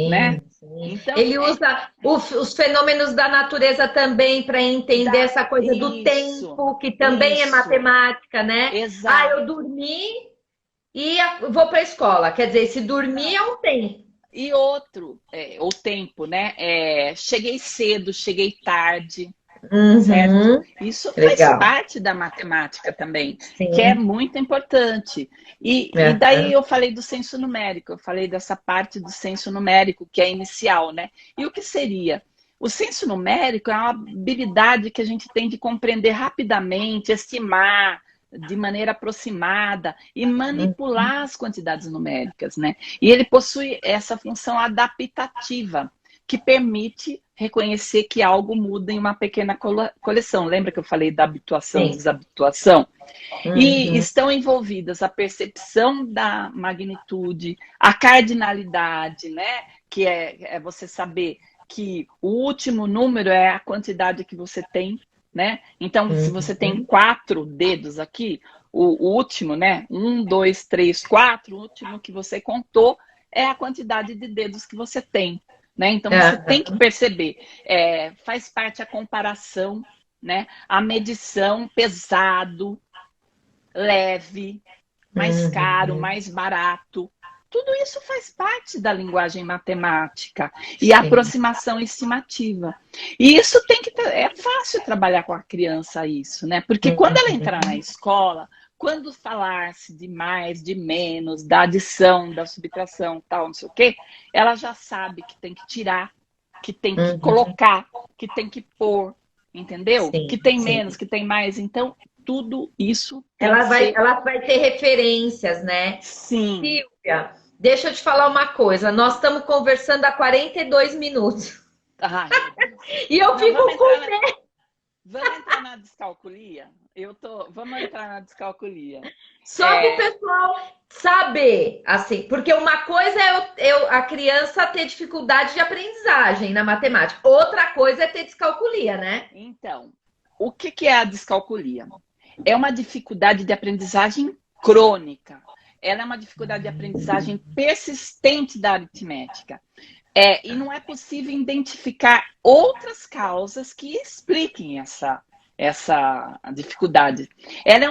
Né? Então, ele usa os fenômenos da natureza também para entender essa coisa do tempo, que também é matemática, né? Exato. Eu dormi e vou para a escola. Quer dizer, se dormir é um tempo. E outro, o tempo, né? Cheguei cedo, cheguei tarde. Certo? Isso faz parte da matemática também, que é muito importante. E daí eu falei do senso numérico, eu falei dessa parte do senso numérico, que é inicial, né? E o que seria? O senso numérico é uma habilidade que a gente tem de compreender rapidamente, estimar de maneira aproximada e manipular as quantidades numéricas, né? E ele possui essa função adaptativa, que permite reconhecer que algo muda em uma pequena coleção. Lembra que eu falei da habituação e desabituação? E estão envolvidas a percepção da magnitude, a cardinalidade, né? Que é você saber que o último número é a quantidade que você tem, né? Então, se você tem 4 dedos aqui, o último, né? 1, 2, 3, 4, o último que você contou é a quantidade de dedos que você tem. Né? Então, você tem que perceber, faz parte a comparação, né? A medição, pesado, leve, mais caro, mais barato. Tudo isso faz parte da linguagem matemática e a aproximação estimativa. E isso é fácil trabalhar com a criança isso, né? Porque quando ela entrar na escola, quando falar-se de mais, de menos, da adição, da subtração, tal, não sei o quê, ela já sabe que tem que tirar, que tem que colocar, que tem que pôr, entendeu? Que tem menos, que tem mais. Então, tudo isso... Ela vai ter referências, né? Sim. Silvia, deixa eu te falar uma coisa. Nós estamos conversando há 42 minutos. E eu fico com medo. Vamos entrar na descalculia? Vamos entrar na descalculia. Só para o pessoal saber, assim, porque uma coisa é a criança ter dificuldade de aprendizagem na matemática, outra coisa é ter descalculia, né? Então, o que é a descalculia? É uma dificuldade de aprendizagem crônica. Ela é uma dificuldade de aprendizagem persistente da aritmética. E não é possível identificar outras causas que expliquem essa dificuldade. Ela é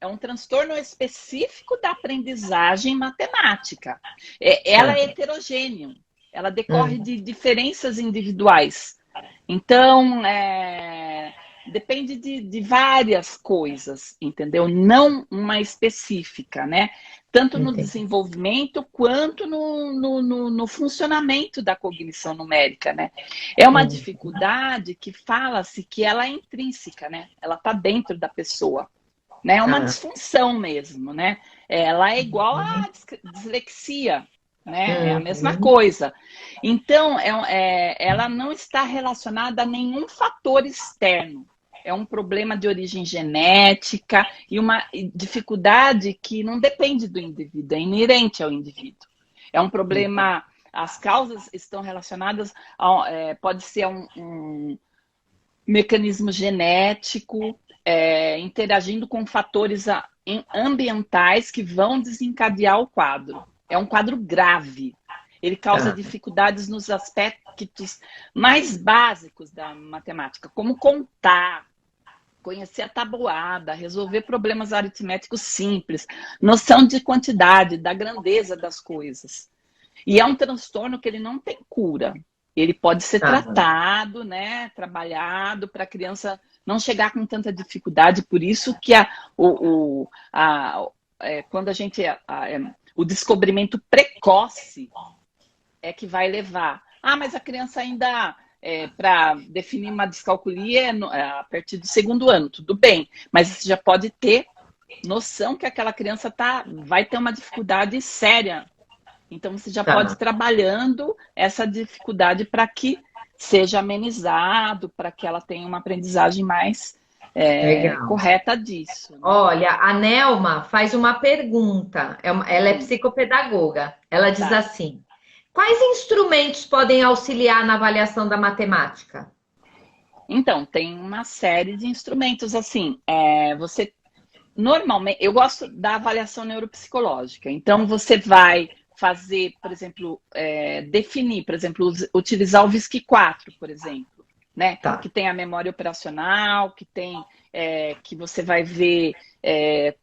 um transtorno específico da aprendizagem matemática. Ela é heterogênea, ela decorre de diferenças individuais. Então, depende de várias coisas, entendeu? Não uma específica, né? Tanto no desenvolvimento quanto no funcionamento da cognição numérica, né? É uma dificuldade que fala-se que ela é intrínseca, né? Ela está dentro da pessoa, né? É uma disfunção mesmo, né? Ela é igual à dislexia, né? É a mesma coisa. Então, ela não está relacionada a nenhum fator externo. É um problema de origem genética e uma dificuldade que não depende do indivíduo, é inerente ao indivíduo. É um problema, as causas estão relacionadas, pode ser um mecanismo genético, interagindo com fatores ambientais que vão desencadear o quadro. É um quadro grave. Ele causa dificuldades nos aspectos mais básicos da matemática, como contar, conhecer a tabuada, resolver problemas aritméticos simples, noção de quantidade, da grandeza das coisas. E é um transtorno que ele não tem cura. Ele pode ser tratado, né, trabalhado para a criança não chegar com tanta dificuldade. Por isso que quando a gente o descobrimento precoce é que vai levar. Ah, mas a criança ainda, para definir uma descalculia a partir do 2º ano, tudo bem. Mas você já pode ter noção que aquela criança vai ter uma dificuldade séria. Então, você já pode ir trabalhando essa dificuldade para que seja amenizado, para que ela tenha uma aprendizagem mais correta disso. Né? Olha, a Nelma faz uma pergunta. Ela é psicopedagoga. Ela diz assim: quais instrumentos podem auxiliar na avaliação da matemática? Então, tem uma série de instrumentos. Assim, você normalmente, eu gosto da avaliação neuropsicológica. Então, você vai fazer, por exemplo, definir, por exemplo, utilizar o VISC-4, por exemplo, né? Que tem a memória operacional, que você vai ver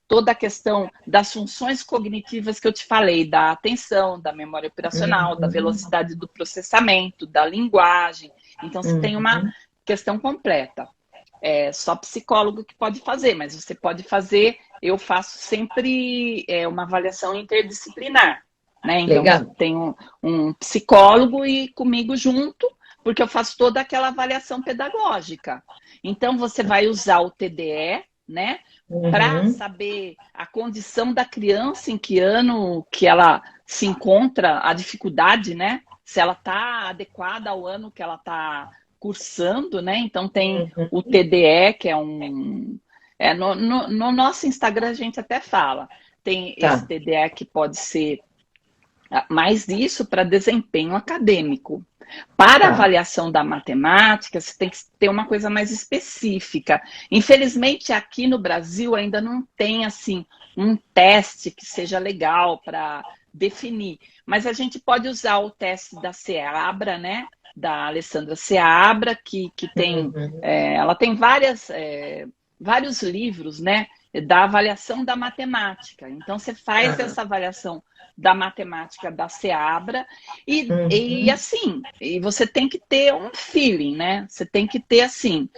toda a questão das funções cognitivas que eu te falei, da atenção, da memória operacional, da velocidade do processamento, da linguagem. Então, você tem uma questão completa. É só psicólogo que pode fazer, mas você pode fazer, eu faço sempre uma avaliação interdisciplinar. Né? Então, tem um psicólogo e comigo junto, porque eu faço toda aquela avaliação pedagógica. Então, você vai usar o TDE, né? Para saber a condição da criança, em que ano que ela se encontra, a dificuldade, né? Se ela está adequada ao ano que ela está cursando, né? Então, tem o TDE, que é no nosso Instagram a gente até fala. Tem esse TDE que pode ser mais isso para desempenho acadêmico. Para avaliação da matemática, você tem que ter uma coisa mais específica. Infelizmente, aqui no Brasil ainda não tem assim um teste que seja legal para definir. Mas a gente pode usar o teste da Seabra, né? Da Alessandra Seabra, que tem, ela tem vários livros, né? Da avaliação da matemática. Então, você faz essa avaliação da matemática da Seabra e assim, e você tem que ter um feeling, né? Você tem que ter assim,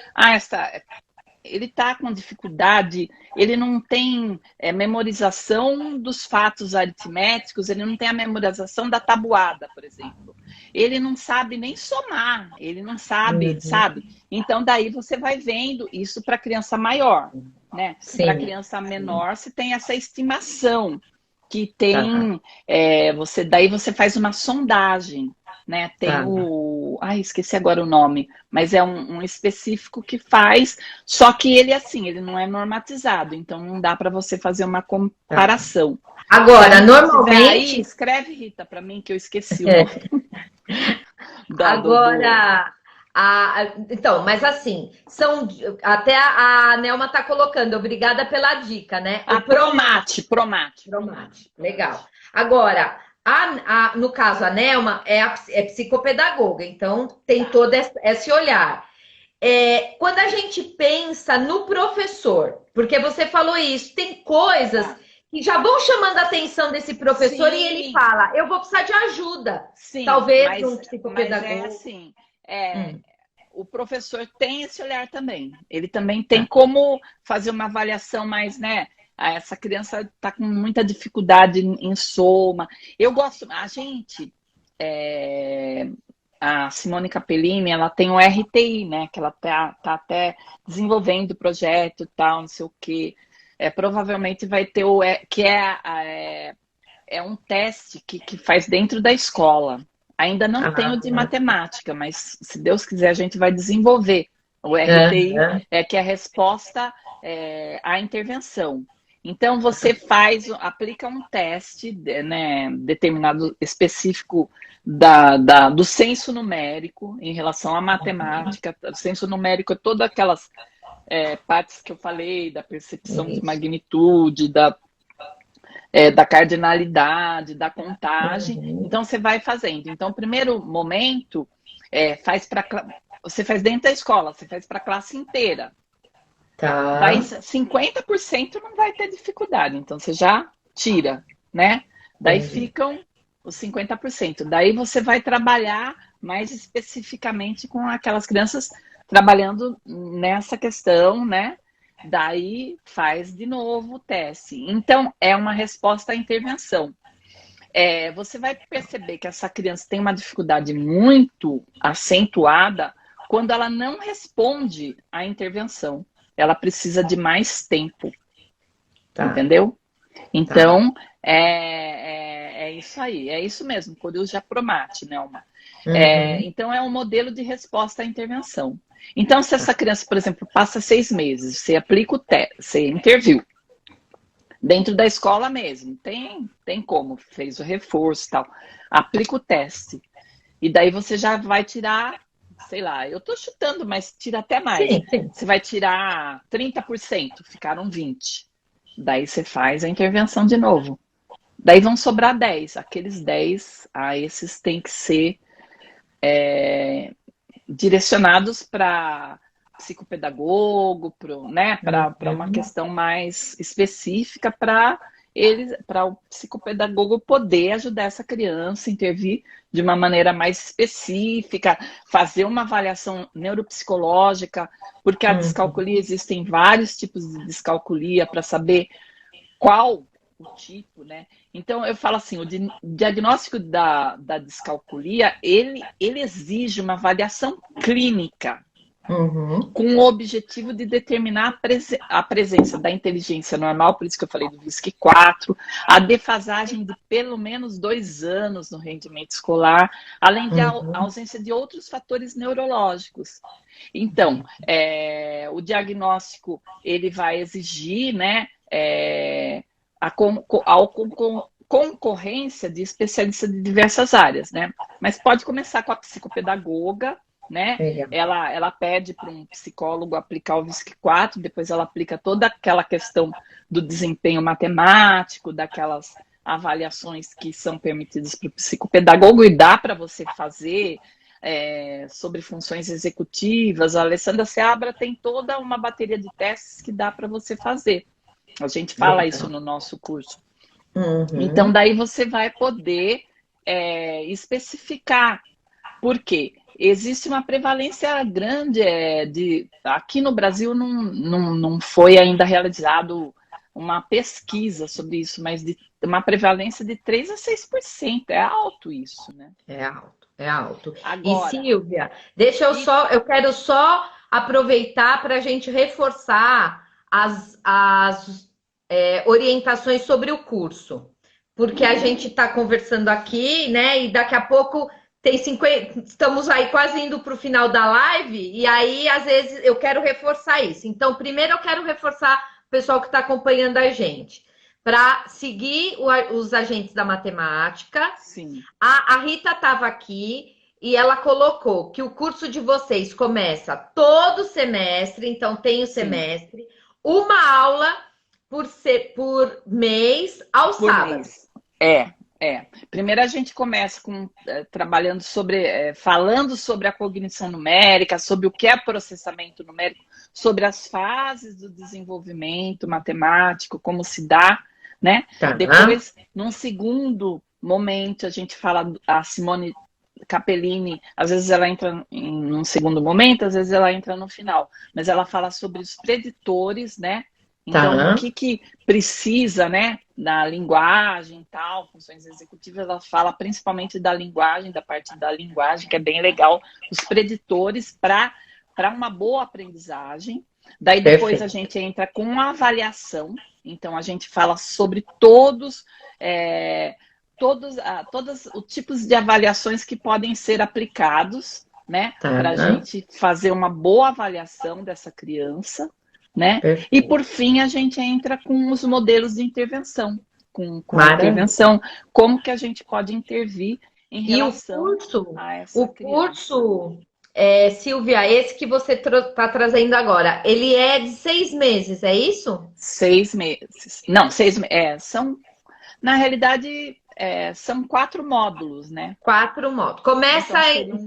ele está com dificuldade, ele não tem memorização dos fatos aritméticos, ele não tem a memorização da tabuada, por exemplo. Ele não sabe nem somar, ele não sabe, sabe? Então, daí você vai vendo isso para criança maior, né? Para criança menor, você tem essa estimação que tem, daí você faz uma sondagem, né? Tem esqueci agora o nome, mas é um específico que faz, só que ele ele não é normatizado, então não dá para você fazer uma comparação. Agora, normalmente... Aí, escreve, Rita, para mim, que eu esqueci o nome. Agora... então, mas assim, até a Nelma está colocando, obrigada pela dica, né? Promate. Legal. Agora, no caso, a Nelma é psicopedagoga, então tem todo esse olhar. Quando a gente pensa no professor, porque você falou isso, tem coisas que já vão chamando a atenção desse professor e ele fala, eu vou precisar de ajuda. Sim, talvez um psicopedagogo. Mas assim, o professor tem esse olhar também. Ele também tem como fazer uma avaliação mais, né? Essa criança está com muita dificuldade em soma. Eu gosto, a Simone Capellini, ela tem o RTI, né? Que ela tá até desenvolvendo o projeto e tal, não sei o quê. Provavelmente vai ter que é um teste que faz dentro da escola. Ainda não tem o de matemática, mas se Deus quiser a gente vai desenvolver. O RTI que é a resposta à intervenção. Então você aplica um teste, né, determinado específico do senso numérico em relação à matemática. O senso numérico é todas aquelas partes que eu falei, da percepção de magnitude, da cardinalidade, da contagem. Então, você vai fazendo. Então, o primeiro momento, você faz dentro da escola, você faz para a classe inteira. Daí, 50% não vai ter dificuldade. Então, você já tira, né? Daí ficam os 50%. Daí, você vai trabalhar mais especificamente com aquelas crianças trabalhando nessa questão, né? Daí faz de novo o teste. Então, é uma resposta à intervenção. você vai perceber que essa criança tem uma dificuldade muito acentuada quando ela não responde à intervenção. Ela precisa de mais tempo, entendeu? Então, é isso aí, é isso mesmo, Coruja Promate, Nelma. Então, é um modelo de resposta à intervenção. Então, se essa criança, por exemplo, passa 6 meses, você aplica o teste, você interviu, dentro da escola mesmo, tem como, fez o reforço e tal, aplica o teste, e daí você já vai tirar, sei lá, eu tô chutando, mas tira até mais. Sim. Você vai tirar 30%, ficaram 20%. Daí você faz a intervenção de novo. Daí vão sobrar 10. Aqueles 10, esses têm que ser direcionados para psicopedagogo, para uma questão mais específica para o psicopedagogo poder ajudar essa criança, intervir de uma maneira mais específica, fazer uma avaliação neuropsicológica, porque a descalculia, existem vários tipos de descalculia para saber qual o tipo, né? Então, eu falo assim, o diagnóstico da descalculia, ele exige uma avaliação clínica, com o objetivo de determinar a presença da inteligência normal, por isso que eu falei do VISC-4, a defasagem de pelo menos 2 anos no rendimento escolar, além de ausência de outros fatores neurológicos. Então, o diagnóstico, ele vai exigir, né, a concorrência de especialistas de diversas áreas, né? Mas pode começar com a psicopedagoga, né? Ela pede para um psicólogo aplicar o VISC-4, depois ela aplica toda aquela questão do desempenho matemático, daquelas avaliações que são permitidas para o psicopedagogo, e dá para você fazer sobre funções executivas. A Alessandra Seabra tem toda uma bateria de testes que dá para você fazer. A gente fala isso no nosso curso. Então, daí você vai poder especificar. Por quê? Existe uma prevalência grande aqui no Brasil não foi ainda realizado uma pesquisa sobre isso, mas uma prevalência de 3 a 6%. É alto isso, né? É alto. Agora, e Silvia, eu quero só aproveitar para a gente reforçar as orientações sobre o curso. Porque a gente está conversando aqui, né? E daqui a pouco estamos aí quase indo para o final da live, e aí, às vezes, eu quero reforçar isso. Então, primeiro eu quero reforçar o pessoal que está acompanhando a gente, para seguir os agentes da matemática. Sim. A Rita estava aqui e ela colocou que o curso de vocês começa todo semestre, então tem o semestre, uma aula por mês aos sábados. Primeiro a gente começa trabalhando falando sobre a cognição numérica, sobre o que é processamento numérico, sobre as fases do desenvolvimento matemático, como se dá, né? Depois, num segundo momento, a gente fala, a Simone Capellini, às vezes ela entra num segundo momento, às vezes ela entra no final, mas ela fala sobre os preditores, né? Então, o que precisa, né, da linguagem e tal, funções executivas, ela fala principalmente da linguagem, da parte da linguagem, que é bem legal, os preditores para uma boa aprendizagem. Daí depois a gente entra com a avaliação, então a gente fala sobre todos os tipos de avaliações que podem ser aplicados, né, para a gente fazer uma boa avaliação dessa criança. Né? E por fim a gente entra com os modelos de intervenção, com a intervenção, como que a gente pode intervir em relação a essa criança. Silvia, esse que você está trazendo agora, ele é de 6 meses, é isso? 6 meses. Não, 6 meses. Na realidade, são 4 módulos, né? 4 módulos. Começa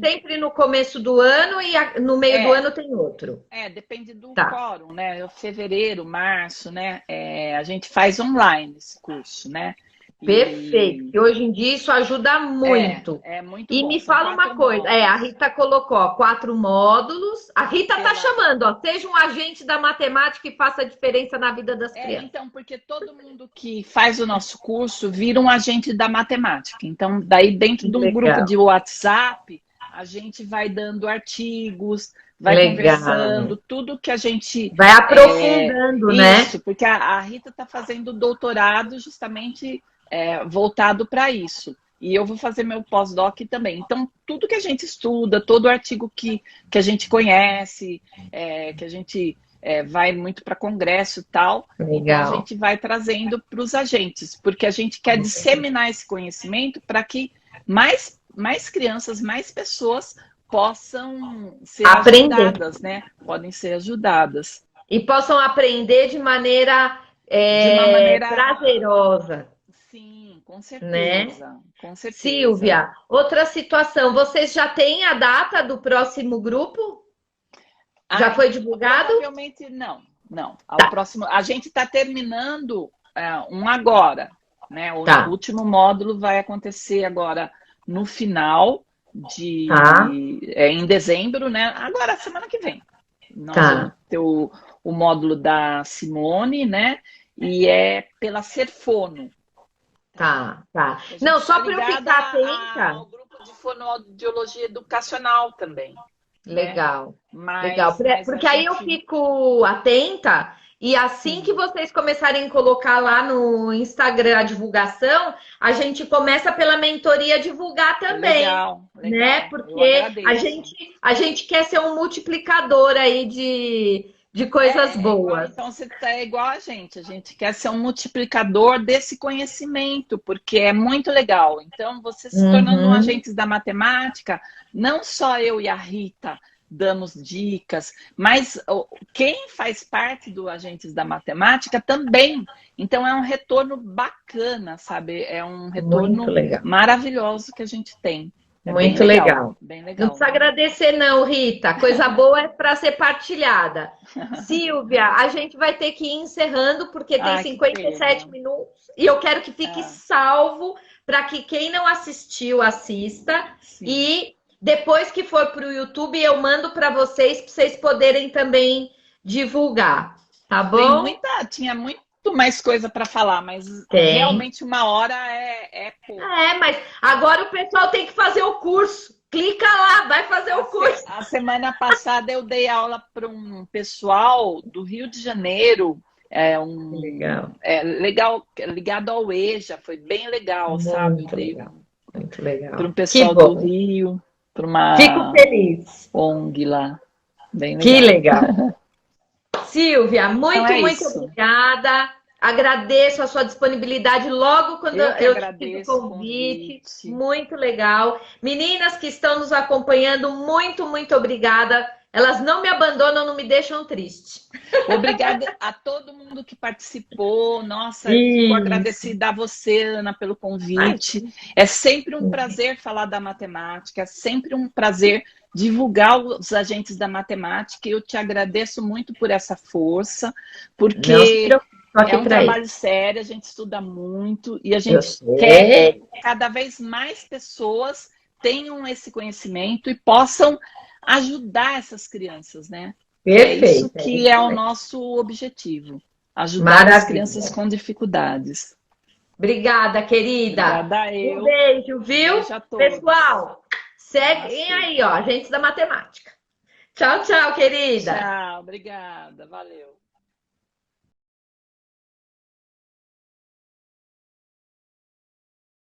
sempre no começo do ano e no meio do ano tem outro. Depende do quórum, né? Fevereiro, março, né? A gente faz online esse curso, né? Perfeito. E hoje em dia isso ajuda muito. É muito E bom. me São fala uma 4 coisa. A módulos. Rita colocou, ó, 4 módulos. A Rita tá Ela- chamando, ó. Seja um agente da matemática e faça a diferença na vida das crianças. Então, porque todo mundo que faz o nosso curso vira um agente da matemática. Então, daí dentro de um grupo Legal. de WhatsApp, a gente vai dando artigos, vai Legal. conversando, tudo que a gente... Vai aprofundando, né? Isso, porque a Rita está fazendo doutorado justamente voltado para isso. E eu vou fazer meu pós-doc também. Então, tudo que a gente estuda, todo artigo que a gente conhece, que a gente vai muito para congresso e tal, Legal. então a gente vai trazendo para os agentes, porque a gente quer disseminar esse conhecimento para que mais crianças, mais pessoas possam ser ajudadas, né? Podem ser ajudadas. E possam aprender de uma maneira prazerosa. Sim, com certeza. Né? Com certeza. Silvia, outra situação. Vocês já têm a data do próximo grupo? Já foi divulgado? Provavelmente não. Tá. Próximo, a gente está terminando um agora. Né? O último módulo vai acontecer agora no final em dezembro, né? Agora, semana que vem. Nós vamos ter o módulo da Simone, né? E é pela Serfono. Tá. Não, só para eu ficar atenta. Ao grupo de fonoaudiologia educacional também. Legal. Né? Legal. Porque aí eu fico atenta. E assim que vocês começarem a colocar lá no Instagram a divulgação, a gente começa pela mentoria a divulgar também. Legal. Né? Porque a gente quer ser um multiplicador aí de coisas boas. Então você é igual a gente quer ser um multiplicador desse conhecimento, porque é muito legal. Então, você se tornando um agente da matemática, não só eu e a Rita damos dicas, mas quem faz parte do Agentes da Matemática também. Então, é um retorno bacana, sabe? É um retorno maravilhoso que a gente tem. Muito legal. Bem legal. Não precisa agradecer não, Rita. Coisa boa é para ser partilhada. Silvia, a gente vai ter que ir encerrando, porque tem 57 minutos. E eu quero que fique salvo para que quem não assistiu, assista. Sim. E depois que for para o YouTube, eu mando para vocês poderem também divulgar. Tá bom? Tinha muito mais coisa para falar, mas realmente 1 hora é pouco. Mas agora o pessoal tem que fazer o curso. Clica lá, vai fazer o curso. A semana passada eu dei aula para um pessoal do Rio de Janeiro. Legal, ligado ao EJA, foi bem legal, sabe? Muito legal. Para um pessoal do Rio, para uma Fico feliz. ONG lá. Bem legal. Que legal. Silvia, muito obrigada. Agradeço a sua disponibilidade logo quando eu fiz o convite. Muito legal. Meninas que estão nos acompanhando, muito obrigada. Elas não me abandonam, não me deixam triste. Obrigada a todo mundo que participou. Nossa, fico agradecida a você, Ana, pelo convite. É sempre um prazer falar da matemática, é sempre um prazer divulgar os agentes da matemática. Eu te agradeço muito por essa força, porque é um trabalho sério, a gente estuda muito e a gente quer que cada vez mais pessoas tenham esse conhecimento e possam ajudar essas crianças, né? Perfeito. É isso que é o nosso objetivo. Ajudar as crianças com dificuldades. Obrigada, querida. Obrigada eu. Um beijo, viu? Beijo a todos. Pessoal, seguem aí, ó, Agentes da Matemática. Tchau, querida. Tchau, obrigada. Valeu.